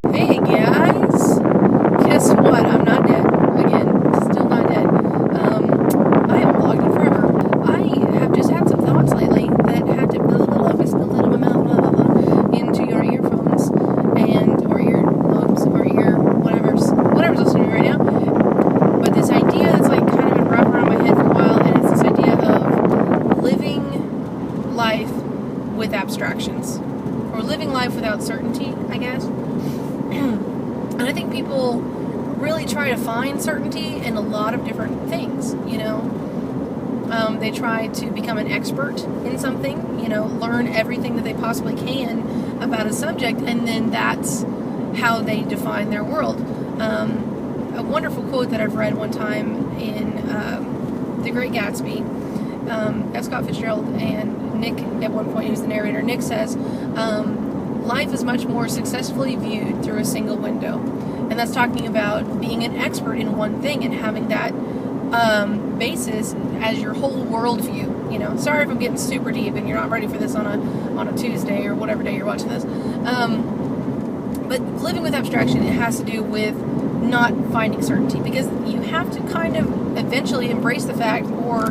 Hey guys, guess what? I'm not dead. Again, still not dead. I haven't vlogged in forever. I have just had some thoughts lately that had to spill out of my mouth into your earphones or earlobes or whatever's listening to me right now. But this idea that's like kind of been wrapped around my head for a while, and it's this idea of living life with abstractions. Or living life without certainty, I guess. And I think people really try to find certainty in a lot of different things, They try to become an expert in something, learn everything that they possibly can about a subject, and then that's how they define their world. A wonderful quote that I've read one time in The Great Gatsby, F. Scott Fitzgerald and Nick, at one point, who's the narrator, Nick says, life is much more successfully viewed through a single window. And that's talking about being an expert in one thing and having that basis as your whole worldview. Sorry if I'm getting super deep and you're not ready for this on a Tuesday or whatever day you're watching this. But living with abstraction, it has to do with not finding certainty, because you have to kind of eventually embrace the fact or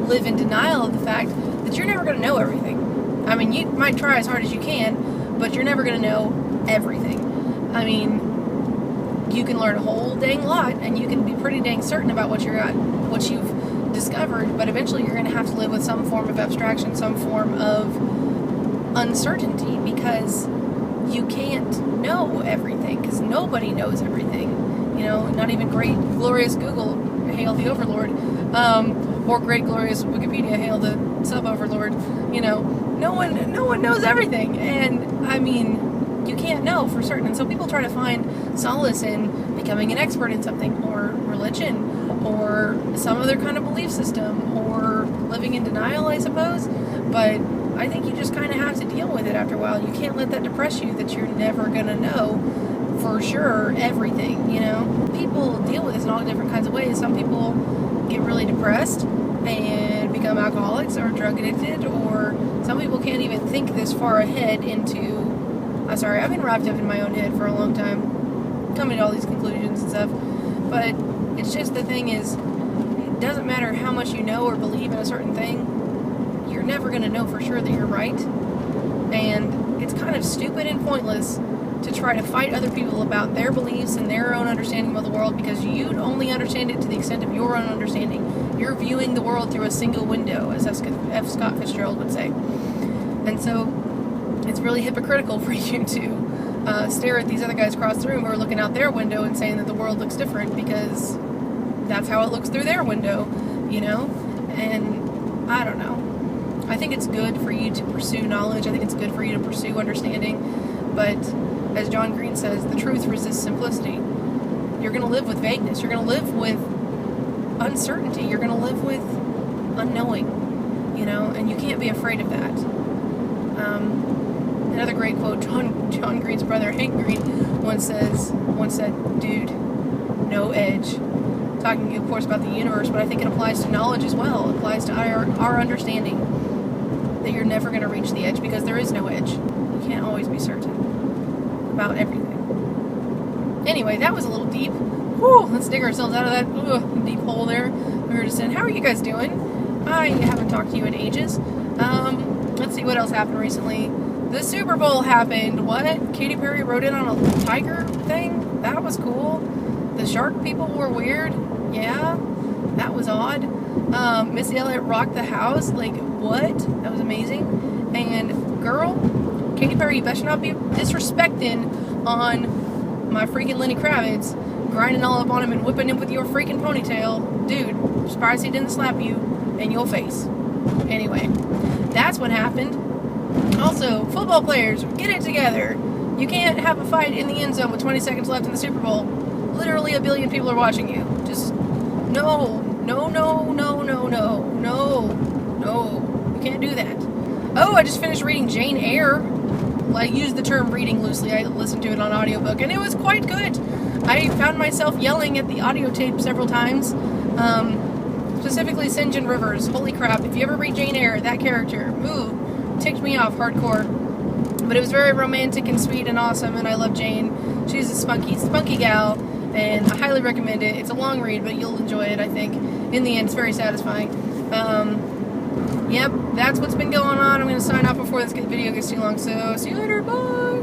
live in denial of the fact that you're never going to know everything. I mean, you might try as hard as you can, but you're never going to know everything. I mean, you can learn a whole dang lot, and you can be pretty dang certain about what you've discovered, but eventually you're going to have to live with some form of abstraction, some form of uncertainty, because you can't know everything, because nobody knows everything. Not even great, glorious Google, hail the overlord, or great, glorious Wikipedia, hail the sub-overlord. No one knows everything, and I mean, you can't know for certain. And so people try to find solace in becoming an expert in something, or religion, or some other kind of belief system, or living in denial, I suppose. But I think you just kind of have to deal with it after a while. You can't let that depress you, that you're never going to know for sure everything. People deal with this in all different kinds of ways. Some people get really depressed and become alcoholics or drug addicted, or some people can't even think this far ahead into... I've been wrapped up in my own head for a long time, coming to all these conclusions and stuff, but it's just, the thing is, it doesn't matter how much you know or believe in a certain thing, you're never going to know for sure that you're right, and it's kind of stupid and pointless to try to fight other people about their beliefs and their own understanding of the world, because you only understand it to the extent of your own understanding. You're viewing the world through a single window, as F. Scott Fitzgerald would say. And so it's really hypocritical for you to stare at these other guys across the room who are looking out their window and saying that the world looks different, because that's how it looks through their window, And I don't know. I think it's good for you to pursue knowledge. I think it's good for you to pursue understanding. But as John Green says, the truth resists simplicity. You're going to live with vagueness. You're going to live with uncertainty. You're going to live with unknowing, and you can't be afraid of that. Another great quote, John Green's brother, Hank Green, once said, dude, no edge. Talking, of course, about the universe, but I think it applies to knowledge as well. It applies to our understanding that you're never going to reach the edge, because there is no edge. You can't always be certain about everything. Anyway, that was a little deep. Whew, let's dig ourselves out of that deep hole there. We were just in. How are you guys doing? I haven't talked to you in ages. Let's see what else happened recently. The Super Bowl happened. What? Katy Perry rode in on a tiger thing? That was cool. The shark people were weird. Yeah, that was odd. Missy Elliott rocked the house. Like, what? That was amazing. And, girl, Katy Perry, you better not be disrespecting on my freaking Lenny Kravitz, grinding all up on him and whipping him with your freaking ponytail. Dude, I'm surprised he didn't slap you in your face. Anyway, that's what happened. Also, football players, get it together. You can't have a fight in the end zone with 20 seconds left in the Super Bowl. Literally a billion people are watching you. Just, no. You can't do that. Oh, I just finished reading Jane Eyre. I use the term reading loosely. I listened to it on audiobook, and it was quite good. I found myself yelling at the audio tape several times. Specifically St. John Rivers. Holy crap. If you ever read Jane Eyre, that character, ticked me off hardcore. But it was very romantic and sweet and awesome, and I love Jane. She's a spunky gal, and I highly recommend it. It's a long read, but you'll enjoy it, I think. In the end, it's very satisfying. Yep, that's what's been going on. I'm going to sign off before this video gets too long, so see you later. Bye!